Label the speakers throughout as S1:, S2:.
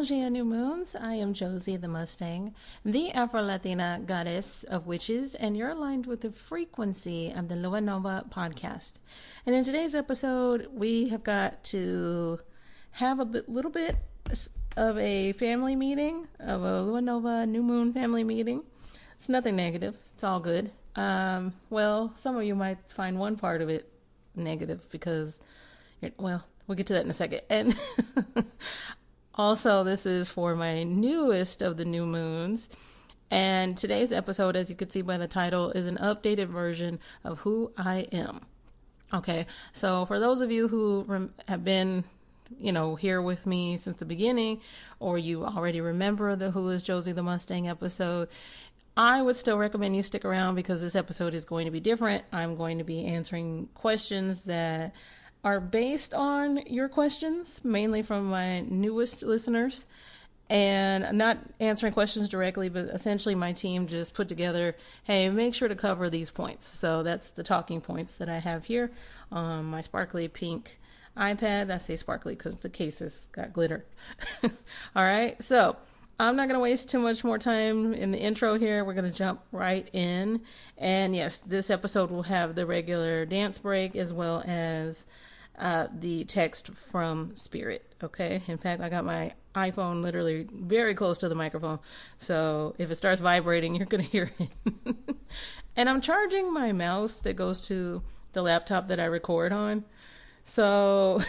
S1: Magia New Moons. I am Josie the Mustang, the Afro-Latina goddess of witches, and you're aligned with the frequency of the luanopodcast. And in today's episode, we have got to have little bit of a family meeting, of a Luanova New Moon family meeting. It's nothing negative. It's all good. Well, some of you might find one part of it negative because, well, we'll get to that in a second. And also, this is for my newest of the new moons. And today's episode, as you can see by the title, is an updated version of who I am. Okay, so for those of you who have been, here with me since the beginning, or you already remember the Who is Josie the Mustang episode, I would still recommend you stick around because this episode is going to be different. I'm going to be answering questions that are based on your questions, mainly from my newest listeners, and not answering questions directly, but essentially my team just put together, hey, make sure to cover these points. So that's the talking points that I have here on my sparkly pink iPad. I say sparkly because the case has got glitter. All right, so I'm not going to waste too much more time in the intro here. We're going to jump right in. And yes, this episode will have the regular dance break as well as the text from Spirit. Okay. In fact, I got my iPhone literally very close to the microphone. So if it starts vibrating, you're going to hear it. And I'm charging my mouse that goes to the laptop that I record on. So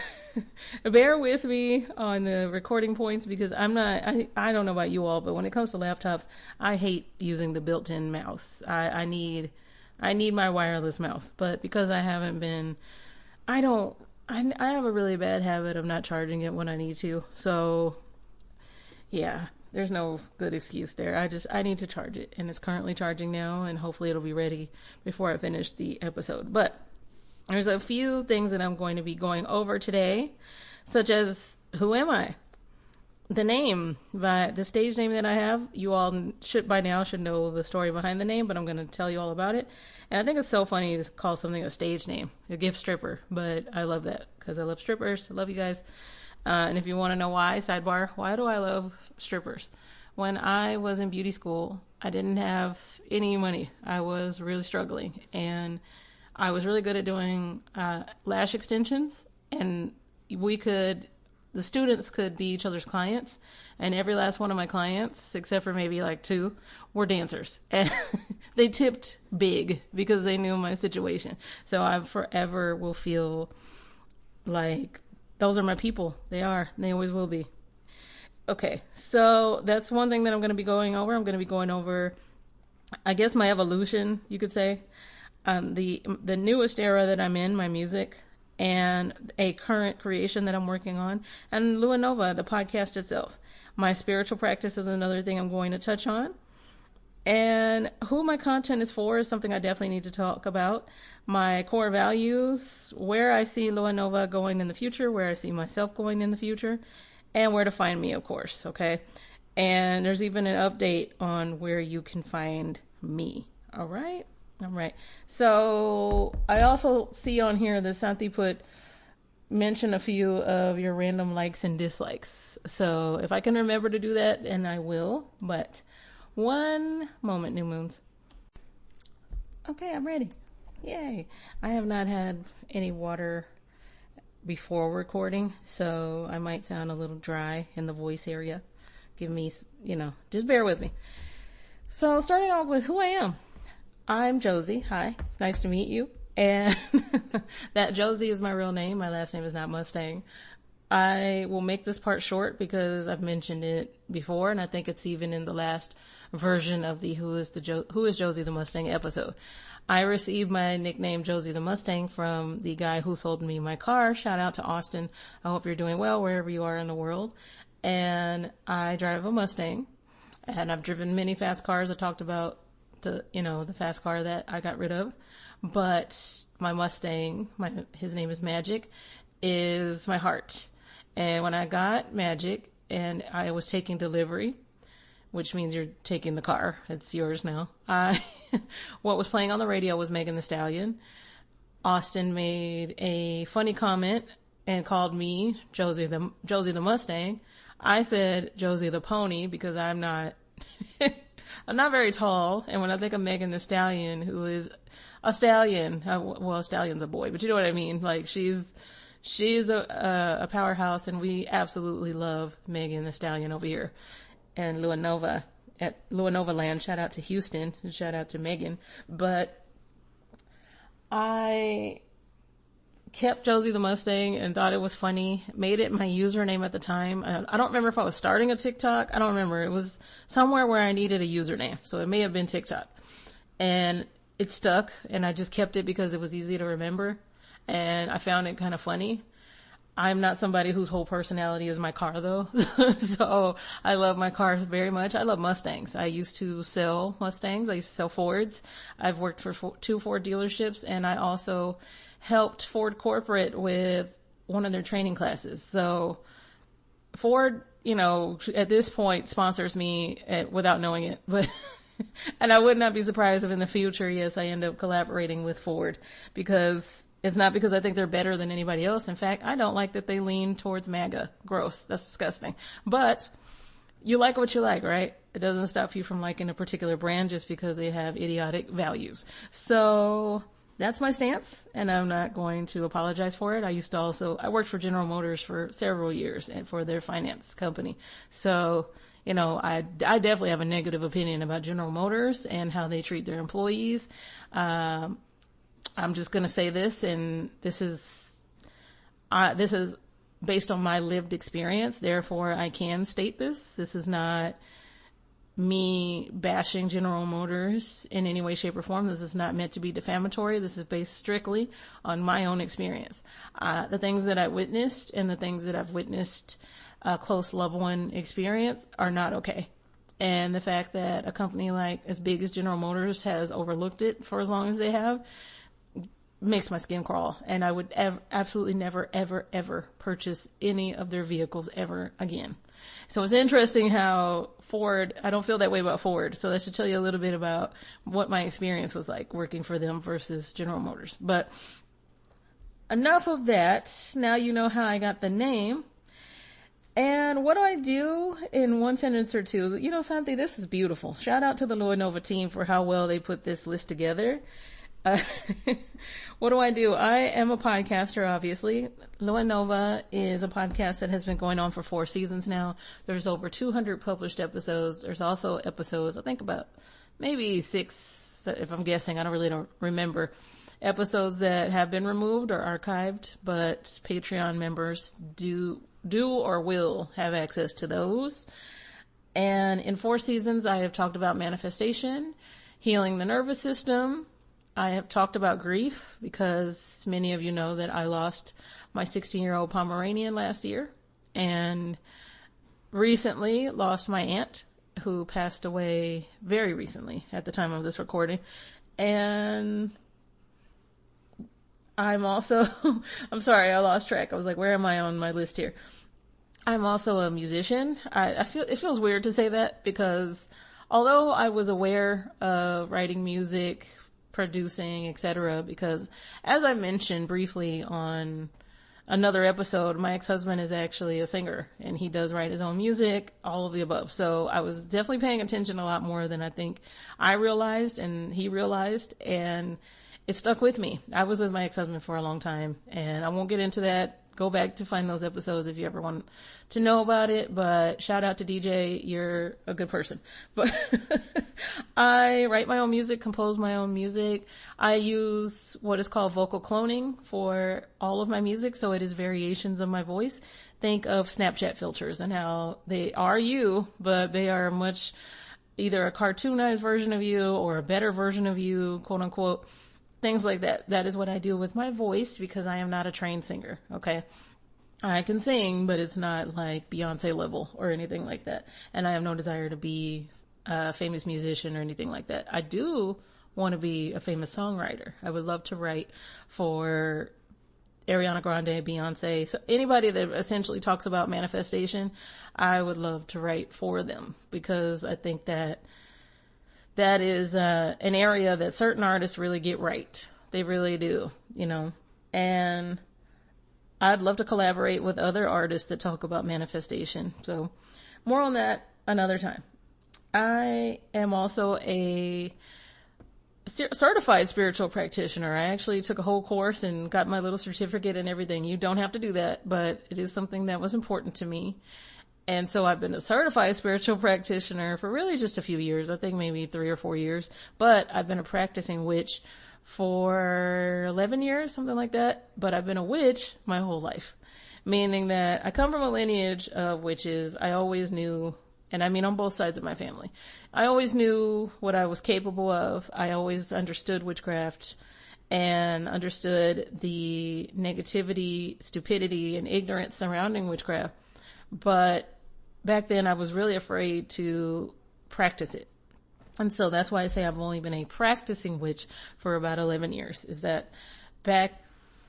S1: bear with me on the recording points because I don't know about you all, but when it comes to laptops, I hate using the built-in mouse. I need my wireless mouse, but because I haven't been, I have a really bad habit of not charging it when I need to. So yeah, there's no good excuse there. I need to charge it, and it's currently charging now, and hopefully it'll be ready before I finish the episode. But there's a few things that I'm going to be going over today, such as who am I? The name, the stage name that I have, you all should know the story behind the name, but I'm going to tell you all about it. And I think it's so funny to call something a stage name, a gift stripper, but I love that because I love strippers. I love you guys. And if you want to know why, sidebar, why do I love strippers? When I was in beauty school, I didn't have any money. I was really struggling, and I was really good at doing lash extensions, and the students could be each other's clients, and every last one of my clients, except for maybe like two, were dancers. And they tipped big because they knew my situation. So I forever will feel like those are my people. They always will be. Okay, so that's one thing that I'm going to be going over. I'm going to be going over, I guess, my evolution, you could say. The newest era that I'm in, my music, and a current creation that I'm working on, and Luanova, the podcast itself. My spiritual practice is another thing I'm going to touch on. And who my content is for is something I definitely need to talk about. My core values, where I see Luanova going in the future, where I see myself going in the future, and where to find me, of course, okay? And there's even an update on where you can find me, all right? All right. So I also see on here that Santi mention a few of your random likes and dislikes. So if I can remember to do that, then I will. But one moment, new moons. Okay, I'm ready. Yay. I have not had any water before recording, so I might sound a little dry in the voice area. Give me, just bear with me. So starting off with who I am. I'm Josie. Hi. It's nice to meet you. And that Josie is my real name. My last name is not Mustang. I will make this part short because I've mentioned it before, and I think it's even in the last version of the Who is Josie the Mustang episode. I received my nickname Josie the Mustang from the guy who sold me my car. Shout out to Austin. I hope you're doing well wherever you are in the world. And I drive a Mustang, and I've driven many fast cars. I talked about the fast car that I got rid of, but my Mustang, his name is Magic, is my heart. And when I got Magic and I was taking delivery, which means you're taking the car, it's yours now. What was playing on the radio was Megan Thee Stallion. Austin made a funny comment and called me Josie the Mustang. I said Josie the Pony because I'm not, I'm not very tall. And when I think of Megan the Stallion, who is a stallion, well, a stallion's a boy, but you know what I mean? Like she's a powerhouse, and we absolutely love Megan the Stallion over here. And Luanova, at Luanova Land, shout out to Houston, and shout out to Megan. But I kept Josie the Mustang and thought it was funny, made it my username at the time. I don't remember if I was starting a TikTok. I don't remember. It was somewhere where I needed a username. So it may have been TikTok. And it stuck, and I just kept it because it was easy to remember. And I found it kind of funny. I'm not somebody whose whole personality is my car though. So I love my cars very much. I love Mustangs. I used to sell Mustangs. I used to sell Fords. I've worked for two Ford dealerships, and I also helped Ford Corporate with one of their training classes. So Ford, at this point sponsors me without knowing it, but and I would not be surprised if in the future, yes, I end up collaborating with Ford, because it's not because I think they're better than anybody else. In fact, I don't like that they lean towards MAGA. Gross. That's disgusting. But you like what you like, right? It doesn't stop you from liking a particular brand just because they have idiotic values. So that's my stance, and I'm not going to apologize for it. I worked for General Motors for several years and for their finance company. So, I definitely have a negative opinion about General Motors and how they treat their employees. I'm just going to say this, and this is based on my lived experience. Therefore, I can state this. This is not me bashing General Motors in any way, shape, or form. This is not meant to be defamatory. This is based strictly on my own experience. The things that I witnessed and the things that I've witnessed a close loved one experience are not okay. And the fact that a company like as big as General Motors has overlooked it for as long as they have makes my skin crawl. And I would absolutely never, ever, ever purchase any of their vehicles ever again. So it's interesting how Ford, I don't feel that way about Ford. So that should tell you a little bit about what my experience was like working for them versus General Motors. But enough of that. Now you know how I got the name. And what do I do in one sentence or two? Santhi, this is beautiful. Shout out to the Luanova team for how well they put this list together. What do? I am a podcaster, obviously. Luanova is a podcast that has been going on for 4 seasons now. There's over 200 published episodes. There's also episodes, I think about maybe 6, if I'm guessing. I don't remember. Episodes that have been removed or archived, but Patreon members do or will have access to those. And in 4 seasons, I have talked about manifestation, healing the nervous system. I have talked about grief because many of you know that I lost my 16-year-old Pomeranian last year, and recently lost my aunt, who passed away very recently at the time of this recording. And I'm also, I'm sorry, I lost track. I was like, where am I on my list here? I'm also a musician. I feel, it feels weird to say that because although I was aware of writing music, producing, etc., because as I mentioned briefly on another episode, my ex-husband is actually a singer and he does write his own music, all of the above. So I was definitely paying attention a lot more than I think I realized and he realized, and it stuck with me. I was with my ex-husband for a long time, and I won't get into that. Go back to find those episodes if you ever want to know about it, but shout out to DJ, you're a good person. But I write my own music, compose my own music. I use what is called vocal cloning for all of my music, so it is variations of my voice. Think of Snapchat filters and how they are you, but they are much either a cartoonized version of you or a better version of you, quote unquote. Things like that. That is what I do with my voice because I am not a trained singer, okay? I can sing, but it's not like Beyonce level or anything like that. And I have no desire to be a famous musician or anything like that. I do want to be a famous songwriter. I would love to write for Ariana Grande, Beyonce, so anybody that essentially talks about manifestation, I would love to write for them because I think that is an area that certain artists really get right. They really do, and I'd love to collaborate with other artists that talk about manifestation. So more on that another time. I am also a certified spiritual practitioner. I actually took a whole course and got my little certificate and everything. You don't have to do that, but it is something that was important to me. And so I've been a certified spiritual practitioner for really just a few years. I think maybe 3 or 4 years, but I've been a practicing witch for 11 years, something like that. But I've been a witch my whole life, meaning that I come from a lineage of witches. I always knew, and I mean on both sides of my family, I always knew what I was capable of. I always understood witchcraft and understood the negativity, stupidity, and ignorance surrounding witchcraft. But back then I was really afraid to practice it. And so that's why I say I've only been a practicing witch for about 11 years, is that back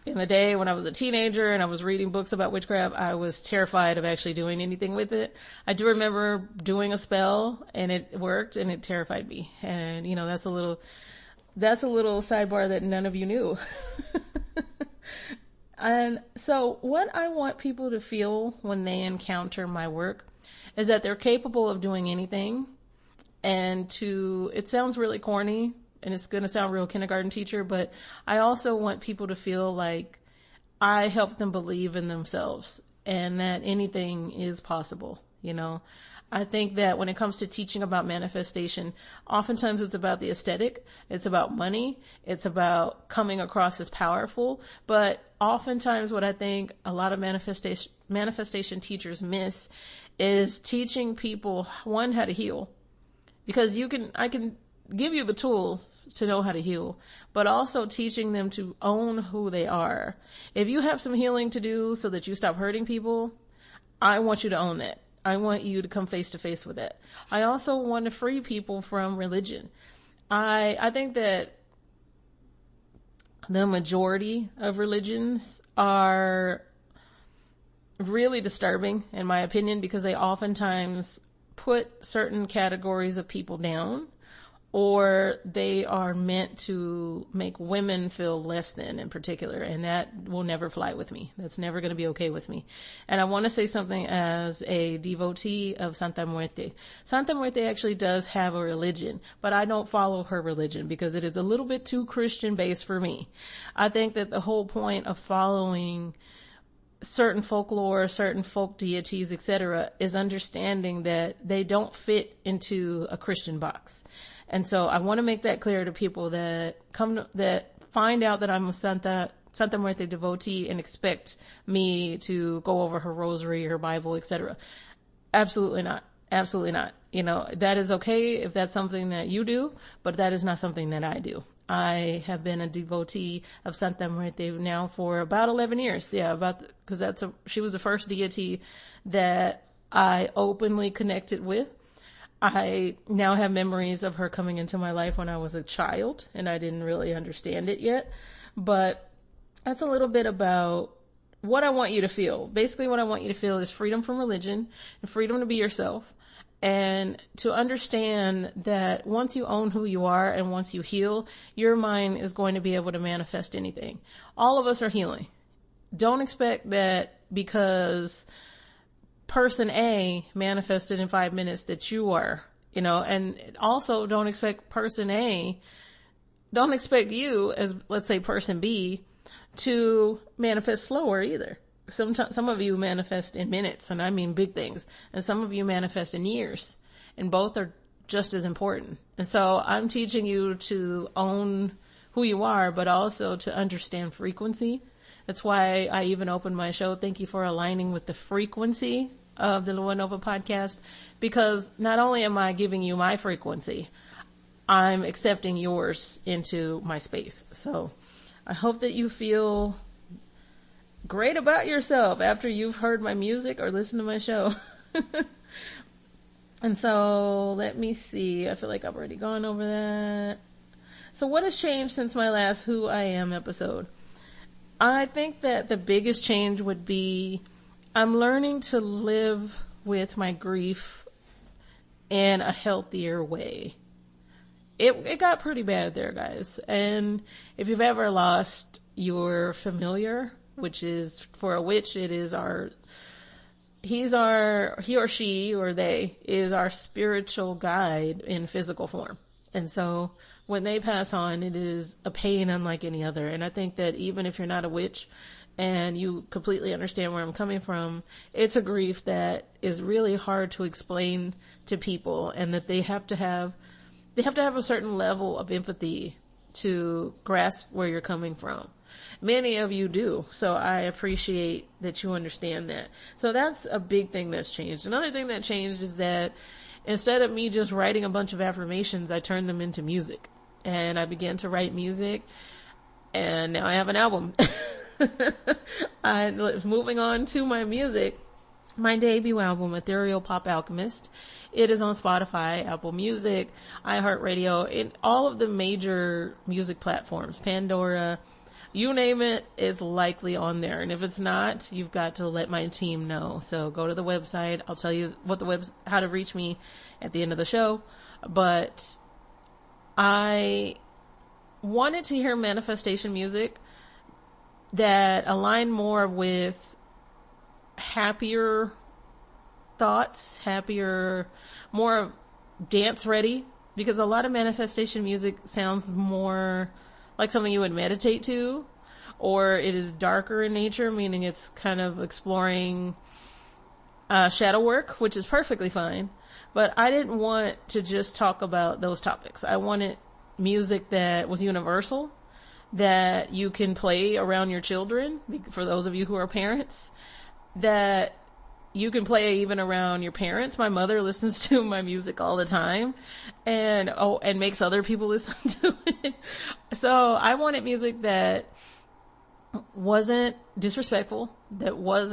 S1: in the day when I was a teenager and I was reading books about witchcraft, I was terrified of actually doing anything with it. I do remember doing a spell and it worked and it terrified me. And you know, that's a little sidebar that none of you knew. And so what I want people to feel when they encounter my work is that they're capable of doing anything. And it sounds really corny and it's going to sound real kindergarten teacher, but I also want people to feel like I help them believe in themselves and that anything is possible. You know, I think that when it comes to teaching about manifestation, oftentimes it's about the aesthetic. It's about money. It's about coming across as powerful. But oftentimes what I think a lot of manifestation teachers miss is teaching people, one, how to heal. Because I can give you the tools to know how to heal, but also teaching them to own who they are. If you have some healing to do so that you stop hurting people, I want you to own that. I want you to come face to face with it. I also want to free people from religion. I think that the majority of religions are really disturbing, in my opinion, because they oftentimes put certain categories of people down, or they are meant to make women feel less than in particular. And that will never fly with me. That's never going to be okay with me. And I want to say something as a devotee of Santa Muerte. Santa Muerte actually does have a religion, but I don't follow her religion because it is a little bit too Christian based for me. I think that the whole point of following certain folklore, certain folk deities, etc., is understanding that they don't fit into a Christian box. And so I want to make that clear to people that find out that I'm a Santa Muerte devotee and expect me to go over her rosary, her Bible, etc. Absolutely not. Absolutely not. You know, that is okay if that's something that you do, but that is not something that I do. I have been a devotee of Santa Muerte now for about 11 years. Yeah, because she was the first deity that I openly connected with. I now have memories of her coming into my life when I was a child and I didn't really understand it yet. But that's a little bit about what I want you to feel. Basically, what I want you to feel is freedom from religion and freedom to be yourself. And to understand that once you own who you are and once you heal, your mind is going to be able to manifest anything. All of us are healing. Don't expect that because person A manifested in 5 minutes that you are, you know, and also don't expect you as, let's say, person B to manifest slower either. Some of you manifest in minutes, and I mean big things, and some of you manifest in years, and both are just as important. And so I'm teaching you to own who you are, but also to understand frequency. That's why I even opened my show. Thank you for aligning with the frequency of the Lua Nova podcast, because not only am I giving you my frequency, I'm accepting yours into my space. So I hope that you feel great about yourself after you've heard my music or listened to my show. And so let me see. I feel like I've already gone over that. So what has changed since my last Who I Am episode? I think that the biggest change would be I'm learning to live with my grief in a healthier way. It got pretty bad there, guys. And if you've ever lost your familiar, which is, for a witch, it is he or she or they is our spiritual guide in physical form. And so when they pass on, it is a pain unlike any other. And I think that even if you're not a witch and you completely understand where I'm coming from, it's a grief that is really hard to explain to people, and that they have to have a certain level of empathy to grasp where you're coming from. Many of you do, so I appreciate that you understand that. So that's a big thing that's changed. Another thing that changed is that instead of me just writing a bunch of affirmations, I turned them into music. And I began to write music, and now I have an album. Moving on to my music, my debut album, Ethereal Pop Alchemist. It is on Spotify, Apple Music, iHeartRadio, and all of the major music platforms. Pandora, you name it, it's likely on there. And if it's not, you've got to let my team know. So go to the website. I'll tell you how to reach me at the end of the show. But I wanted to hear manifestation music that aligned more with happier thoughts, more dance ready, because a lot of manifestation music sounds more like something you would meditate to, or it is darker in nature, meaning it's kind of exploring shadow work, which is perfectly fine. But I didn't want to just talk about those topics. I wanted music that was universal, that you can play around your children, for those of you who are parents, that you can play even around your parents. My mother listens to my music all the time, and makes other people listen to it. So I wanted music that wasn't disrespectful, that was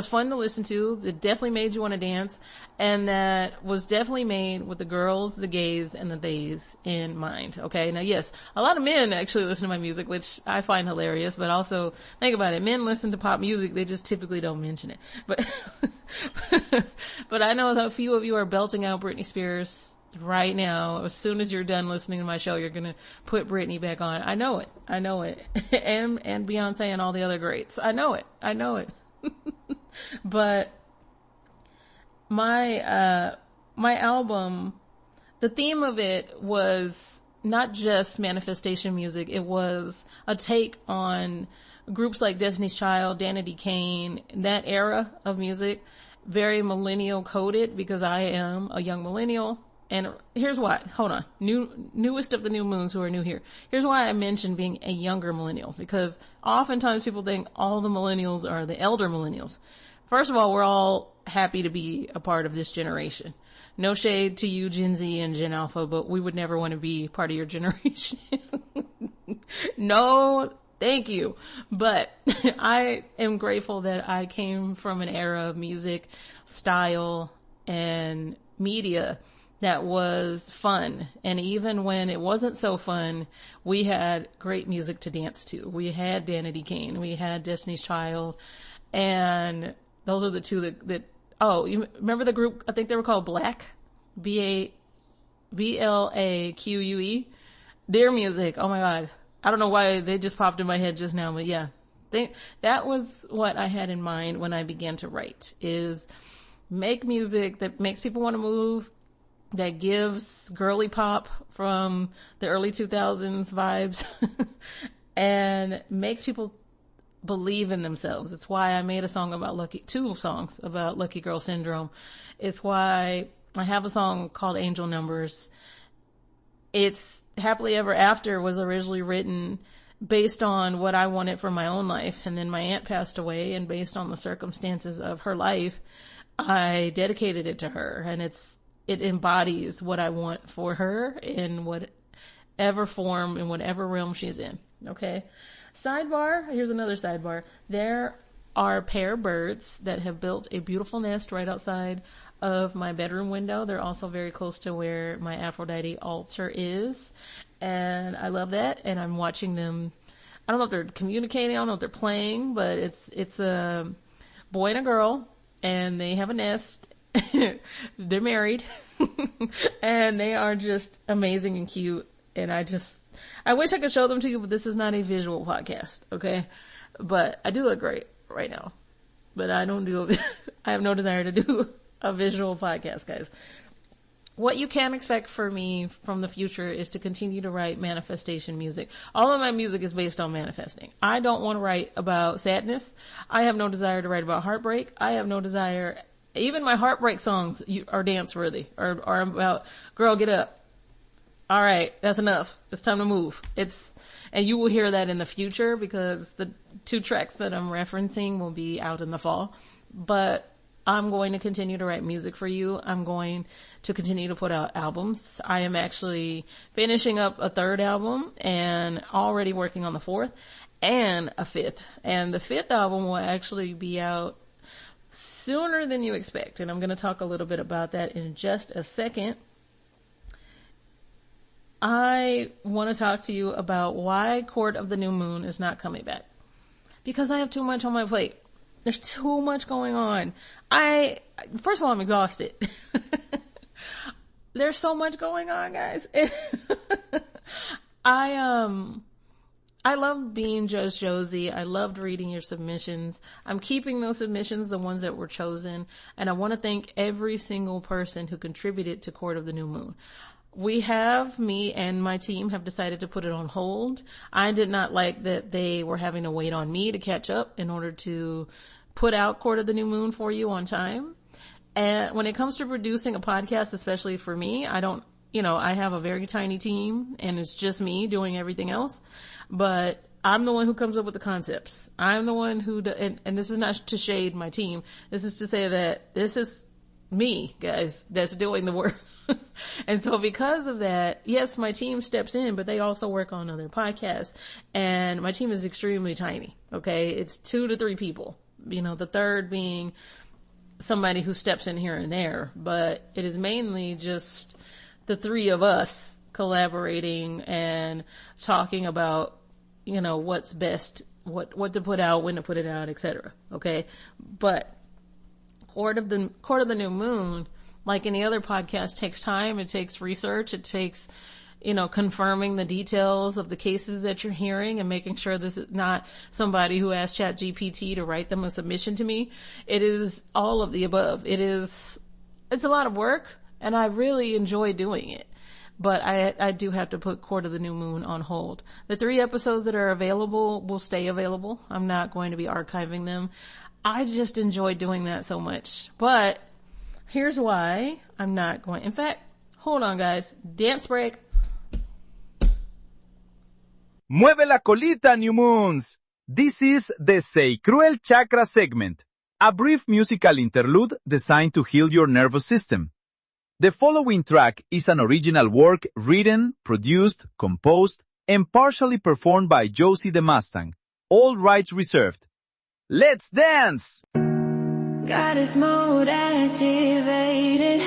S1: fun to listen to, that definitely made you want to dance, and that was definitely made with the girls, the gays, and the theys in mind. Okay. Now, yes, a lot of men actually listen to my music, which I find hilarious, but also think about it. Men listen to pop music. They just typically don't mention it. But, but I know that a few of you are belting out Britney Spears right now. As soon as you're done listening to my show, you're going to put Britney back on. I know it. and Beyonce and all the other greats. I know it. But my album, the theme of it was not just manifestation music. It was a take on groups like Destiny's Child, Danity Kane, that era of music, very millennial coded, because I am a young millennial. And here's why. Hold on. Newest of the new moons who are new here. Here's why I mentioned being a younger millennial, because oftentimes people think all the millennials are the elder millennials. First of all, we're all happy to be a part of this generation. No shade to you, Gen Z and Gen Alpha, but we would never want to be part of your generation. No, thank you. But I am grateful that I came from an era of music, style, and media that was fun. And even when it wasn't so fun, we had great music to dance to. We had Danity Kane, we had Destiny's Child, and those are the two that you remember the group? I think they were called Black, BLAQUE. Their music, oh my God. I don't know why they just popped in my head just now, but yeah. That was what I had in mind when I began to write, is make music that makes people want to move, that gives girly pop from the early 2000s vibes, and makes people believe in themselves. It's why I made two songs about Lucky Girl Syndrome. It's why I have a song called Angel Numbers. It's Happily Ever After was originally written based on what I wanted for my own life. And then my aunt passed away, and based on the circumstances of her life, I dedicated it to her. And it embodies what I want for her in whatever form, in whatever realm she's in. Okay. Sidebar. Here's another sidebar. There are pair birds that have built a beautiful nest right outside of my bedroom window. They're also very close to where my Aphrodite altar is. And I love that. And I'm watching them. I don't know if they're communicating. I don't know if they're playing, but it's a boy and a girl, and they have a nest. They're married and they are just amazing and cute. And I just I wish I could show them to you, but this is not a visual podcast, okay? But I do look great right now. But I have no desire to do a visual podcast, guys. What you can expect from me from the future is to continue to write manifestation music. All of my music is based on manifesting. I don't want to write about sadness. I have no desire to write about heartbreak. I have no desire, even my heartbreak songs are dance worthy, or are about, girl, get up. All right, that's enough. It's time to move. And you will hear that in the future because the 2 tracks that I'm referencing will be out in the fall. But I'm going to continue to write music for you. I'm going to continue to put out albums. I am actually finishing up a 3rd album and already working on the 4th and a 5th. And the 5th album will actually be out sooner than you expect. And I'm going to talk a little bit about that in just a second. I want to talk to you about why Court of the New Moon is not coming back. Because I have too much on my plate. There's too much going on. First of all, I'm exhausted. There's so much going on, guys. I loved being Judge Josie. I loved reading your submissions. I'm keeping those submissions, the ones that were chosen. And I want to thank every single person who contributed to Court of the New Moon. Me and my team have decided to put it on hold. I did not like that they were having to wait on me to catch up in order to put out Court of the New Moon for you on time. And when it comes to producing a podcast, especially for me, I have a very tiny team and it's just me doing everything else. But I'm the one who comes up with the concepts. I'm the one who, and this is not to shade my team. This is to say that this is me, guys, that's doing the work. And so because of that, yes, my team steps in, but they also work on other podcasts. And my team is extremely tiny. Okay. It's 2 to 3 people, the 3rd being somebody who steps in here and there, but it is mainly just the 3 of us collaborating and talking about, what's best, what to put out, when to put it out, etc. Okay. But Court of the New Moon, like any other podcast, takes time. It takes research. It takes, confirming the details of the cases that you're hearing and making sure this is not somebody who asked ChatGPT to write them a submission to me. It is all of the above. It's a lot of work and I really enjoy doing it. But I do have to put Court of the New Moon on hold. The 3 episodes that are available will stay available. I'm not going to be archiving them. I just enjoy doing that so much. But here's why I'm not going. In fact, hold on, guys. Dance break.
S2: Mueve la colita, New Moons. This is the Sacral Chakra segment, a brief musical interlude designed to heal your nervous system. The following track is an original work written, produced, composed, and partially performed by Josie The Mustang. All rights reserved. Let's dance!
S3: Goddess mode activated.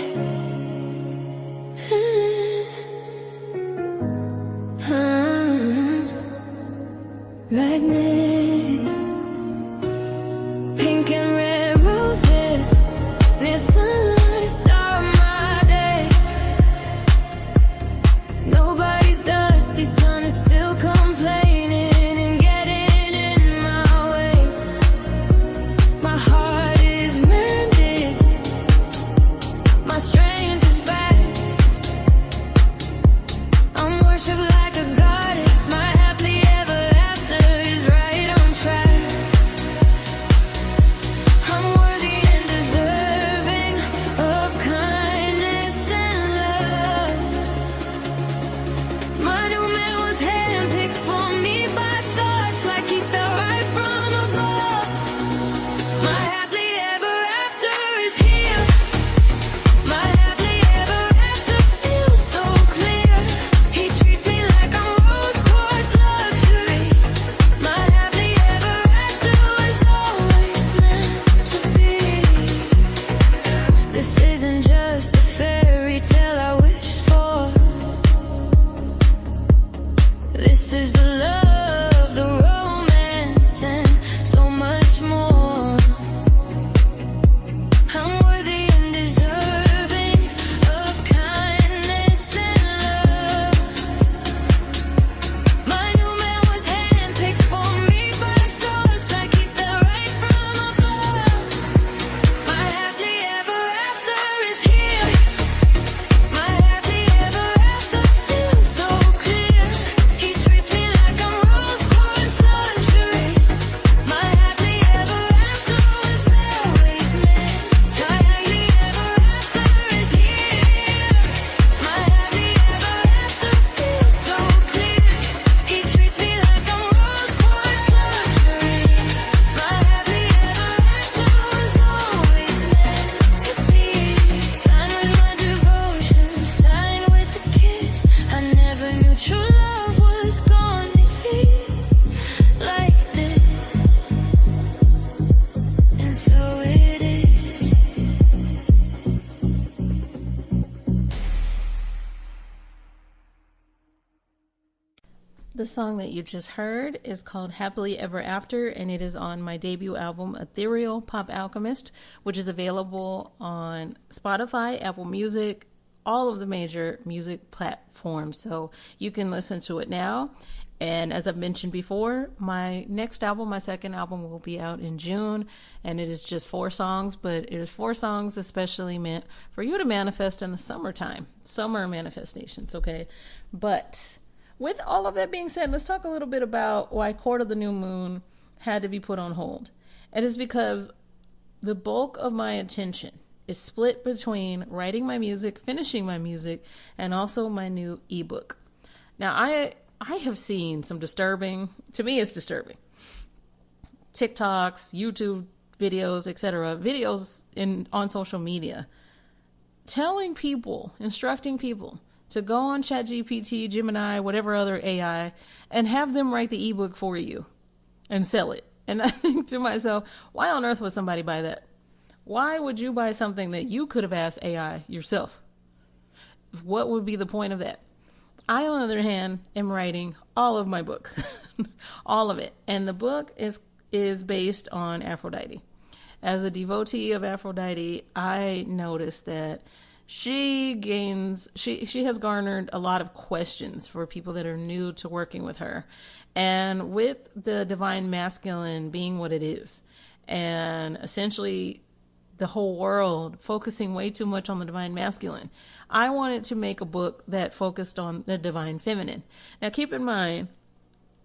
S3: Magnet. Pink and red roses near sunlight start my day. Nobody's dusty sun is still complaining and getting in my way. My heart is mended, my strength is back. I'm worshipped like a goddess, my happily ever after is right on track. I'm worthy and deserving of kindness and love. My new man was handpicked for me by stars, like he fell right from above. My happily ever after is here. My happily ever after feels so clear. He treats me like I'm rose quartz luxury. My happily ever after was always meant to be. This isn't just a fairy tale I wished for. This is the love, the romance, and so much more. I'm worthy and deserving of kindness and love.
S1: The song that you just heard is called Happily Ever After, and it is on my debut album, Ethereal Pop Alchemist, which is available on Spotify, Apple Music, all of the major music platforms. So you can listen to it now. And as I've mentioned before, my next album, my second album, will be out in June, and it is just 4 songs, but it is 4 songs especially meant for you to manifest in the summertime. Summer manifestations, okay? But with all of that being said, let's talk a little bit about why Court of the New Moon had to be put on hold. It is because the bulk of my attention is split between writing my music, finishing my music, and also my new ebook. Now, I have seen some disturbing, to me it's disturbing, TikToks, YouTube videos, etc., videos on social media telling people, instructing people to go on ChatGPT, Gemini, whatever other AI, and have them write the ebook for you and sell it. And I think to myself, why on earth would somebody buy that? Why would you buy something that you could have asked AI yourself? What would be the point of that? I, on the other hand, am writing all of my book, all of it. And the book is based on Aphrodite. As a devotee of Aphrodite, I noticed that she has garnered a lot of questions for people that are new to working with her. And with the divine masculine being what it is, and essentially the whole world focusing way too much on the divine masculine, I wanted to make a book that focused on the divine feminine. Now, keep in mind,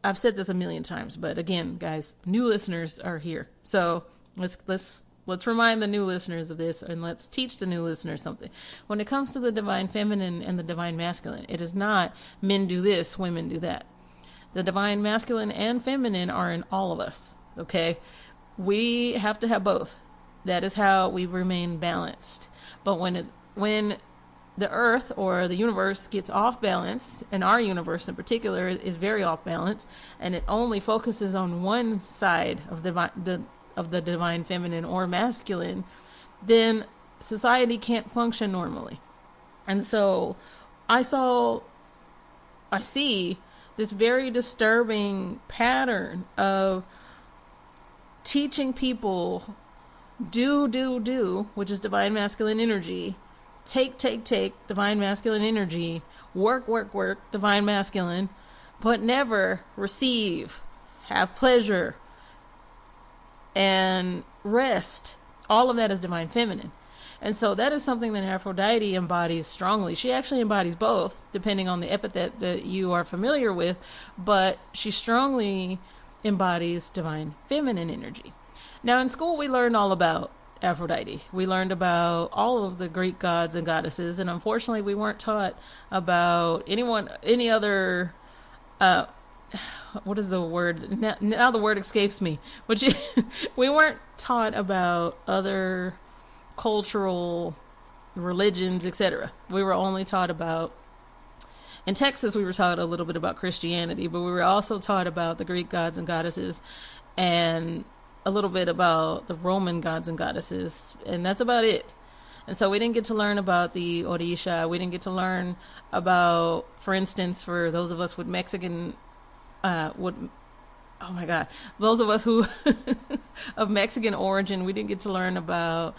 S1: I've said this a million times, but again, guys, new listeners are here. So let's remind the new listeners of this, and let's teach the new listeners something. When it comes to the divine feminine and the divine masculine, it is not men do this, women do that. The divine masculine and feminine are in all of us, okay? We have to have both. That is how we remain balanced. But when the earth or the universe gets off balance, and our universe in particular is very off balance, and it only focuses on one side of the divine feminine or masculine, then society can't function normally. And so I see this very disturbing pattern of teaching people do, which is divine masculine energy, take, divine masculine energy, work, divine masculine, but never receive, have pleasure, and rest. All of that is divine feminine. And so that is something that Aphrodite embodies strongly. She actually embodies both, depending on the epithet that you are familiar with, but she strongly embodies divine feminine energy. Now, in school, we learned all about Aphrodite. We learned about all of the Greek gods and goddesses, and unfortunately, we weren't taught about any other, what is the word? Now the word escapes me. But we weren't taught about other cultural religions, etc. We were only taught about, in Texas, we were taught a little bit about Christianity, but we were also taught about the Greek gods and goddesses, and a little bit about the Roman gods and goddesses, and that's about it. And so we didn't get to learn about the Orisha. We didn't get to learn about, for instance, for those of us with Mexican, those of us who of Mexican origin, we didn't get to learn about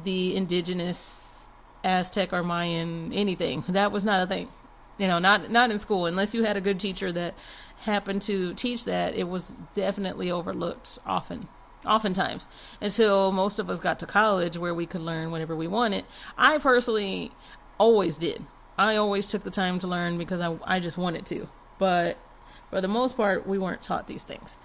S1: the indigenous Aztec or Mayan anything. That was not a thing. Not in school. Unless you had a good teacher that happened to teach that, it was definitely overlooked oftentimes, until most of us got to college where we could learn whatever we wanted. I personally always did. I always took the time to learn because I just wanted to. But for the most part, we weren't taught these things.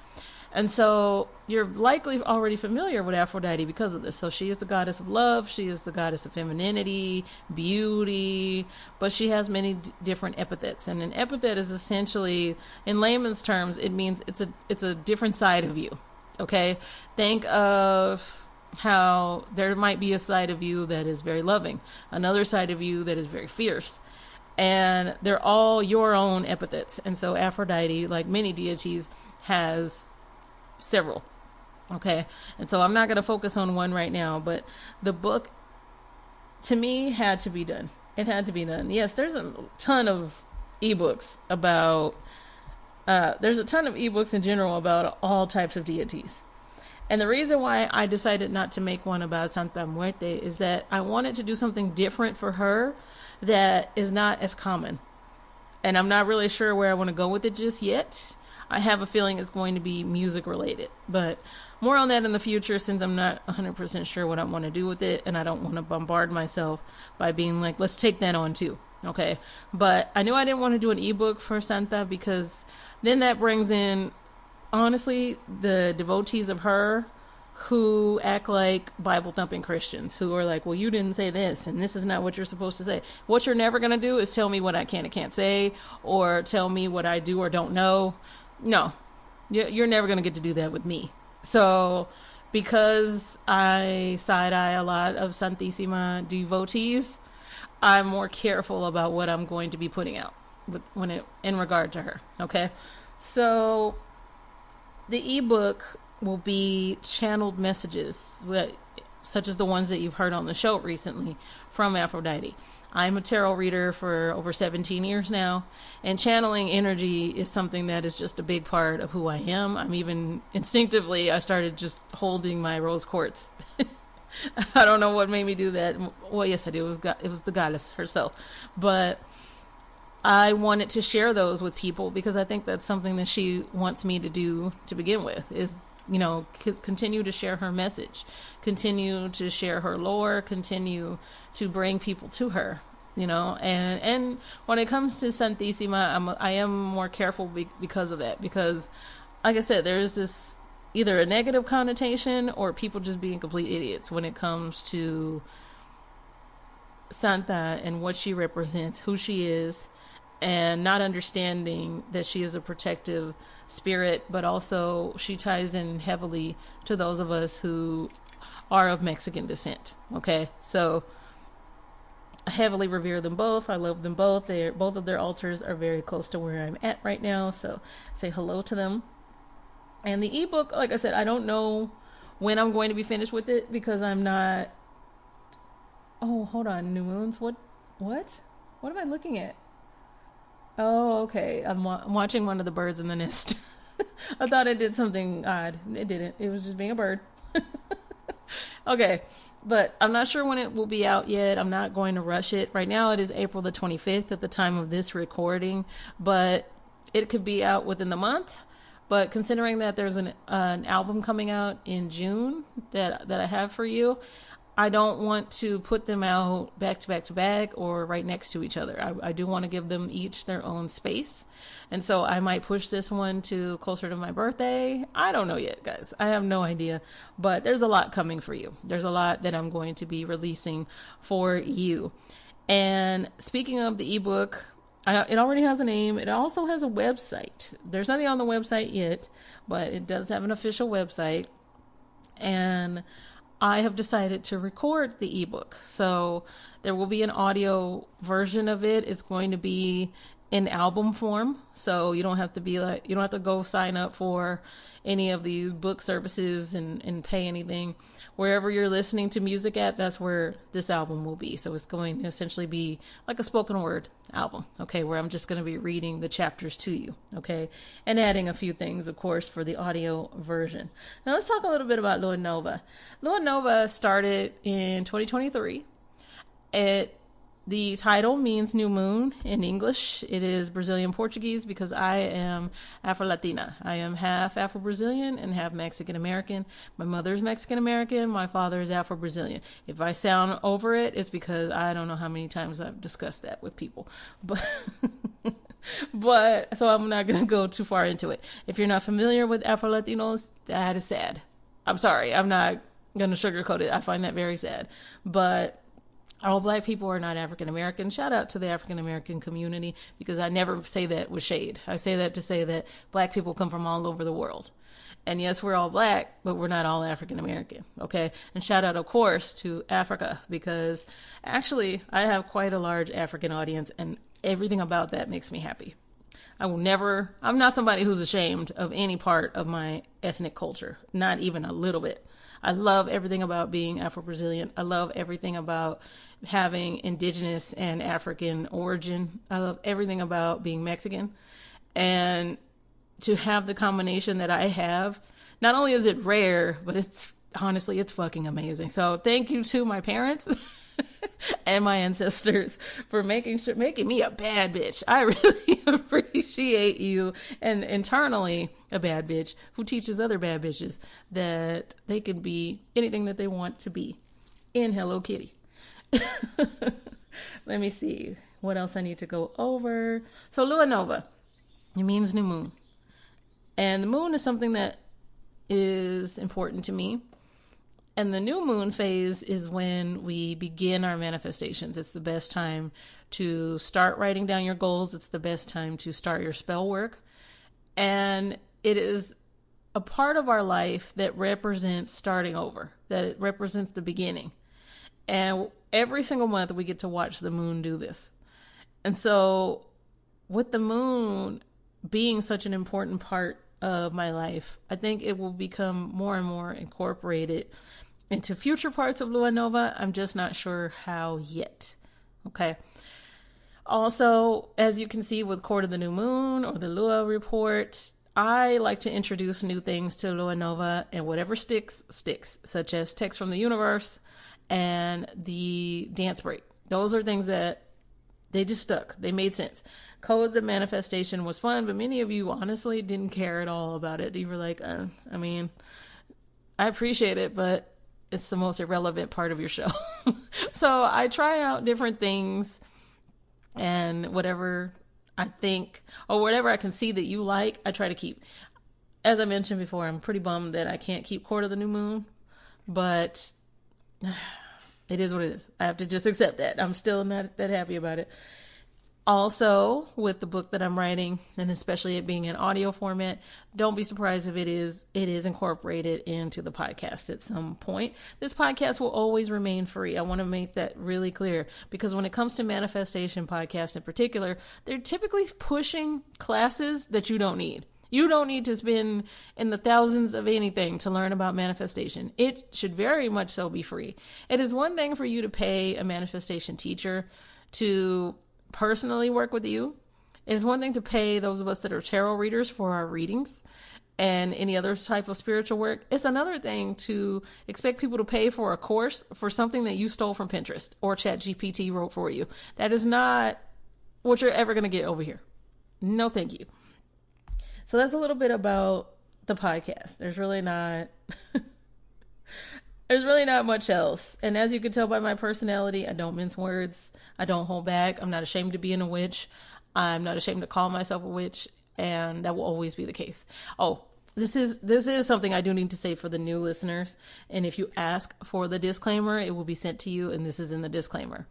S1: And so you're likely already familiar with Aphrodite because of this. So she is the goddess of love. She is the goddess of femininity, beauty, but she has many different epithets. And an epithet is essentially, in layman's terms, it means it's a different side of you. Okay? Think of how there might be a side of you that is very loving, another side of you that is very fierce. And they're all your own epithets. And so Aphrodite, like many deities, has several. Okay. And so I'm not going to focus on one right now, but the book, to me, had to be done. It had to be done. Yes, there's a ton of ebooks about There's a ton of ebooks in general about all types of deities. And the reason why I decided not to make one about Santa Muerte is that I wanted to do something different for her that is not as common. And I'm not really sure where I want to go with it just yet. I have a feeling it's going to be music related, but more on that in the future, since I'm not 100% sure what I want to do with it, and I don't want to bombard myself by being like, let's take that on too. Okay. But I knew I didn't want to do an ebook for Santa, because then that brings in, honestly, the devotees of her who act like Bible thumping Christians, who are like, well, you didn't say this, and this is not what you're supposed to say. What you're never going to do is tell me what I can and can't say, or tell me what I do or don't know. No, you're never going to get to do that with me. So because I side-eye a lot of Santissima devotees, I'm more careful about what I'm going to be putting out in regard to her. Okay. So the ebook will be channeled messages, such as the ones that you've heard on the show recently from Aphrodite. I'm a tarot reader for over 17 years now, and channeling energy is something that is just a big part of who I am. I'm even instinctively, I started just holding my rose quartz. I don't know what made me do that. Well, yes, I did. It was the goddess herself. But I wanted to share those with people because I think that's something that she wants me to do to begin with, is, you know, continue to share her message, continue to share her lore, continue to bring people to her, you know. And when it comes to Santissima, I am more careful because of that, because like I said, there's this either a negative connotation or people just being complete idiots when it comes to Santa and what she represents, who she is, and not understanding that she is a protective spirit, but also she ties in heavily to those of us who are of Mexican descent. Okay, so I heavily revere them both. I love them both. Both of their altars are very close to where I'm at right now, so say hello to them. And the ebook, like I said, I don't know when I'm going to be finished with it, because I'm not. Oh, hold on, new moons. What am I looking at? Oh, okay. I'm watching one of the birds in the nest. I thought it did something odd. It didn't. It was just being a bird. Okay. But I'm not sure when it will be out yet. I'm not going to rush it. Right now it is April the 25th at the time of this recording, but it could be out within the month. But considering that there's an album coming out in June that I have for you, I don't want to put them out back to back to back or right next to each other. I do want to give them each their own space. And so I might push this one to closer to my birthday. I don't know yet, guys. I have no idea. But there's a lot coming for you. There's a lot that I'm going to be releasing for you. And speaking of the ebook, it already has a name. It also has a website. There's nothing on the website yet, but it does have an official website. And I have decided to record the ebook. So there will be an audio version of it. It's going to be in album form. So you don't have to go sign up for any of these book services and pay anything. Wherever you're listening to music at, that's where this album will be. So it's going to essentially be like a spoken word album, okay, where I'm just going to be reading the chapters to you, okay, and adding a few things, of course, for the audio version. Now let's talk a little bit about Lua Nova. Lua Nova started in 2023. The title means new moon in English. It is Brazilian Portuguese because I am Afro-Latina. I am half Afro-Brazilian and half Mexican-American. My mother is Mexican-American. My father is Afro-Brazilian. If I sound over it, it's because I don't know how many times I've discussed that with people. But so I'm not going to go too far into it. If you're not familiar with Afro-Latinos, that is sad. I'm sorry. I'm not going to sugarcoat it. I find that very sad. But all Black people are not African American. Shout out to the African American community, because I never say that with shade. I say that to say that Black people come from all over the world. And yes, we're all Black, but we're not all African American. Okay. And shout out, of course, to Africa, because actually I have quite a large African audience, and everything about that makes me happy. I'm not somebody who's ashamed of any part of my ethnic culture, not even a little bit. I love everything about being Afro-Brazilian. I love everything about having indigenous and African origin. I love everything about being Mexican. And to have the combination that I have. Not only is it rare, but it's honestly, it's fucking amazing. So thank you to my parents and my ancestors for making me a bad bitch. I really appreciate you, and internally a bad bitch who teaches other bad bitches that they can be anything that they want to be in Hello Kitty. Let me see what else I need to go over. So Lua Nova, it means new moon. And the moon is something that is important to me. And the new moon phase is when we begin our manifestations. It's the best time to start writing down your goals. It's the best time to start your spell work. And it is a part of our life that represents starting over, that it represents the beginning. And every single month we get to watch the moon do this. And so with the moon being such an important part of my life, I think it will become more and more incorporated into future parts of Lua Nova. I'm just not sure how yet. Okay. Also, as you can see with Court of the New Moon or the Lua Report, I like to introduce new things to Lua Nova, and whatever sticks, such as Text from the Universe and the Dance Break. Those are things that they just stuck. They made sense. Codes of Manifestation was fun, but many of you honestly didn't care at all about it. You were like, I mean, I appreciate it, but it's the most irrelevant part of your show. So I try out different things, and whatever I think or whatever I can see that you like, I try to keep. As I mentioned before, I'm pretty bummed that I can't keep Court of the New Moon, but it is what it is. I have to just accept that. I'm still not that happy about it. Also, with the book that I'm writing, and especially it being in audio format, don't be surprised if it is incorporated into the podcast at some point. This podcast will always remain free. I want to make that really clear, because when it comes to manifestation podcasts in particular, they're typically pushing classes that you don't need. You don't need to spend in the thousands of anything to learn about manifestation. It should very much so be free. It is one thing for you to pay a manifestation teacher to personally work with you. It's one thing to pay those of us that are tarot readers for our readings and any other type of spiritual work. It's another thing to expect people to pay for a course for something that you stole from Pinterest or ChatGPT wrote for you. That is not what you're ever going to get over here. No, thank you. So that's a little bit about the podcast. There's really not much else. And as you can tell by my personality, I don't mince words. I don't hold back. I'm not ashamed to be a witch. I'm not ashamed to call myself a witch. And that will always be the case. Oh, this is something I do need to say for the new listeners. And if you ask for the disclaimer, it will be sent to you. And this is in the disclaimer.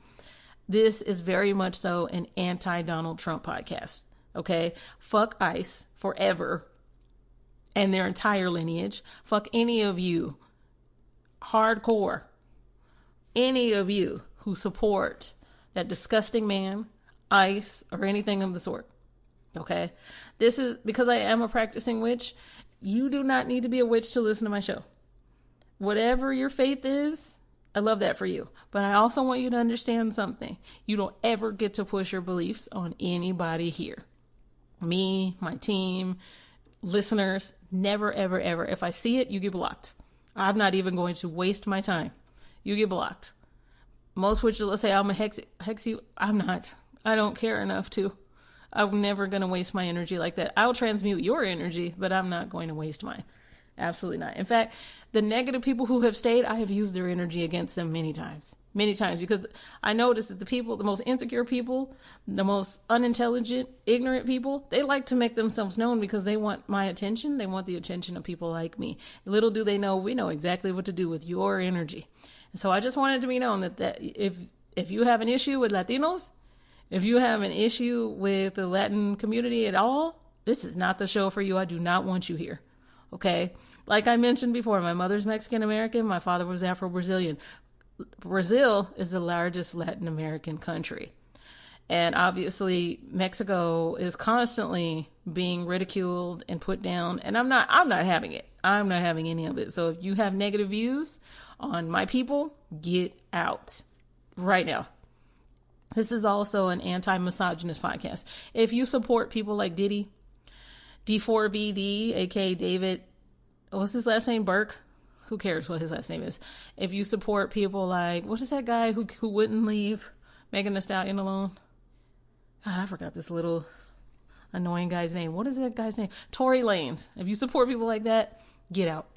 S1: This is very much so an anti-Donald Trump podcast. Okay? Fuck ICE forever and their entire lineage. Fuck any of you hardcore, any of you who support that disgusting man, ICE, or anything of the sort. Okay? This is because I am a practicing witch. You do not need to be a witch to listen to my show. Whatever your faith is, I love that for you. But I also want you to understand something. You don't ever get to push your beliefs on anybody here. Me, my team, listeners, never, ever, ever. If I see it, you get blocked. I'm not even going to waste my time. You get blocked. Most witches will say, I'm a hex you. I'm not. I don't care enough to. I'm never going to waste my energy like that. I'll transmute your energy, but I'm not going to waste mine. Absolutely not. In fact, the negative people who have stayed, I have used their energy against them many times, because I notice that the most insecure people, the most unintelligent, ignorant people, they like to make themselves known because they want my attention. They want the attention of people like me. Little do they know, we know exactly what to do with your energy. And so I just wanted to be known that if you have an issue with Latinos, if you have an issue with the Latin community at all, this is not the show for you. I do not want you here. Okay? Like I mentioned before, my mother's Mexican American, my father was Afro-Brazilian. Brazil is the largest Latin American country. And obviously Mexico is constantly being ridiculed and put down, and I'm not having it. I'm not having any of it. So if you have negative views on my people, get out right now. This is also an anti-misogynist podcast. If you support people like Diddy, D4BD, aka David, what's his last name? Burke? Who cares what his last name is? If you support people like, what is that guy who wouldn't leave Megan Thee Stallion alone? God, I forgot this little annoying guy's name. What is that guy's name? Tory Lanez. If you support people like that, get out.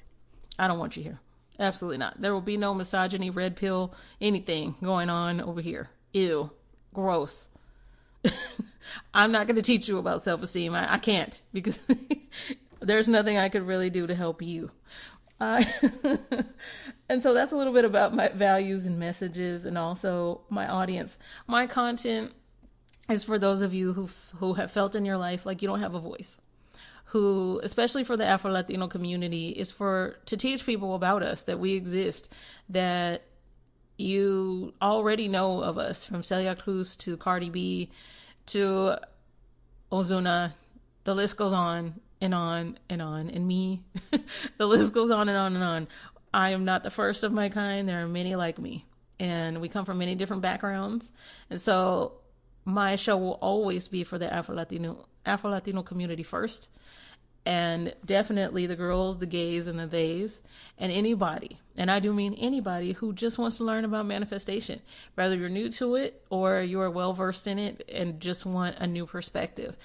S1: I don't want you here. Absolutely not. There will be no misogyny, red pill, anything going on over here. Ew. Gross. I'm not going to teach you about self-esteem. I can't, because there's nothing I could really do to help you. And so that's a little bit about my values and messages, and also my audience. My content is for those of you who have felt in your life like you don't have a voice, who, especially for the Afro-Latino community, is to teach people about us, that we exist, that you already know of us, from Celia Cruz to Cardi B to Ozuna. The list goes on and on and on. And me, the list goes on and on and on. I am not the first of my kind. There are many like me, and we come from many different backgrounds. And so my show will always be for the Afro-Latino community first. And definitely the girls, the gays, and the theys, and anybody, and I do mean anybody, who just wants to learn about manifestation, whether you're new to it or you're well versed in it and just want a new perspective.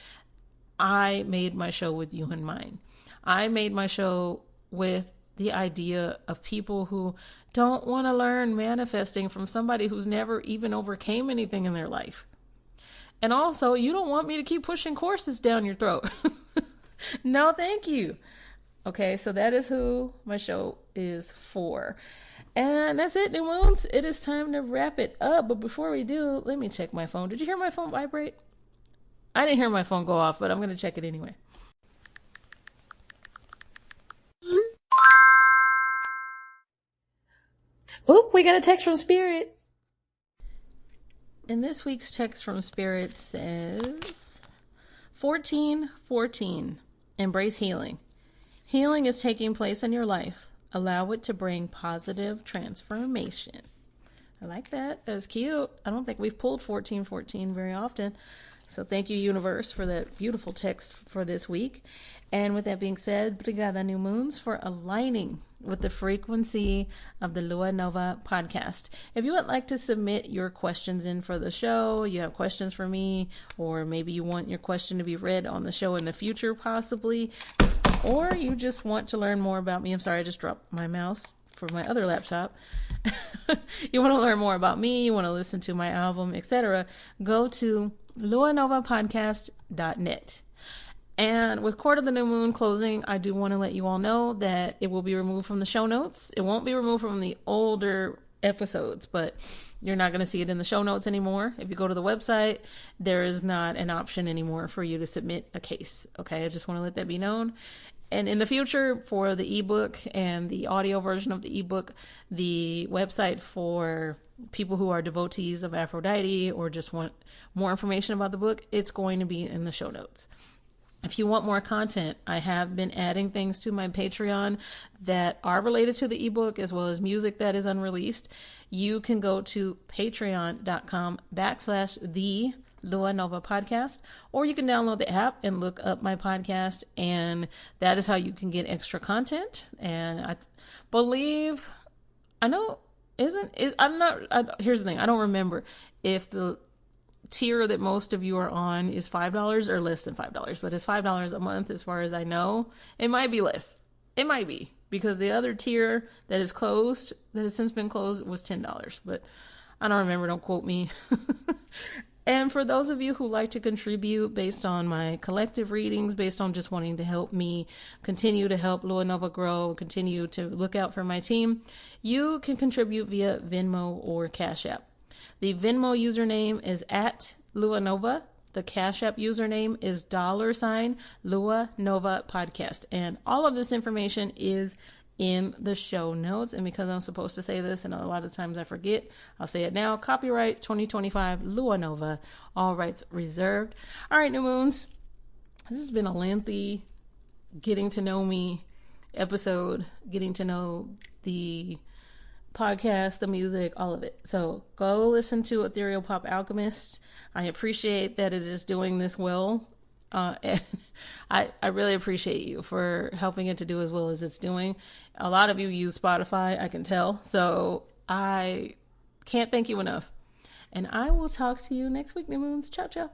S1: I made my show with you in mind. I made my show with the idea of people who don't want to learn manifesting from somebody who's never even overcame anything in their life. And also, you don't want me to keep pushing courses down your throat. No, thank you. Okay, so that is who my show is for. And that's it, New Moons. It is time to wrap it up. But before we do, let me check my phone. Did you hear my phone vibrate? I didn't hear my phone go off, but I'm going to check it anyway. Oh, we got a text from Spirit. And this week's text from Spirit says 1414. Embrace healing. Healing is taking place in your life. Allow it to bring positive transformation. I like that. That's cute. I don't think we've pulled 1414 very often. So thank you, universe, for that beautiful text for this week. And with that being said, Brigada New Moons, for aligning with the frequency of the Lua Nova podcast. If you would like to submit your questions in for the show, you have questions for me, or maybe you want your question to be read on the show in the future, possibly, or you just want to learn more about me. I'm sorry, I just dropped my mouse for my other laptop. You want to learn more about me, you want to listen to my album, etc., go to luanovapodcast.net. And with Court of the New Moon closing, I do want to let you all know that it will be removed from the show notes. It won't be removed from the older episodes, but you're not going to see it in the show notes anymore. If you go to the website, there is not an option anymore for you to submit a case. Okay, I just want to let that be known. And in the future, for the ebook and the audio version of the ebook, the website for people who are devotees of Aphrodite or just want more information about the book, it's going to be in the show notes. If you want more content, I have been adding things to my Patreon that are related to the ebook, as well as music that is unreleased. You can go to patreon.com/the Lua Nova podcast, or you can download the app and look up my podcast, and that is how you can get extra content. And I believe, here's the thing, I don't remember if the tier that most of you are on is $5 or less than $5, but it's $5 a month as far as I know. It might be less. It might be, because the other tier that is closed, that has since been closed, was $10, but I don't remember. Don't quote me. And for those of you who like to contribute based on my collective readings, based on just wanting to help me continue to help Lua Nova grow, continue to look out for my team, you can contribute via Venmo or Cash App. The Venmo username is @LuaNova. The Cash App username is $LuaNovaPodcast. And all of this information is in the show notes. And because I'm supposed to say this, and a lot of times I forget, I'll say it now. Copyright 2025 Lua Nova. All rights reserved. All right, New Moons. This has been a lengthy getting to know me episode, getting to know the podcast, the music, all of it. So go listen to Ethereal Pop Alchemist. I appreciate that it is doing this well And I really appreciate you for helping it to do as well as it's doing. A lot of you use Spotify, I can tell. So I can't thank you enough. And I will talk to you next week, New Moons. Ciao, ciao.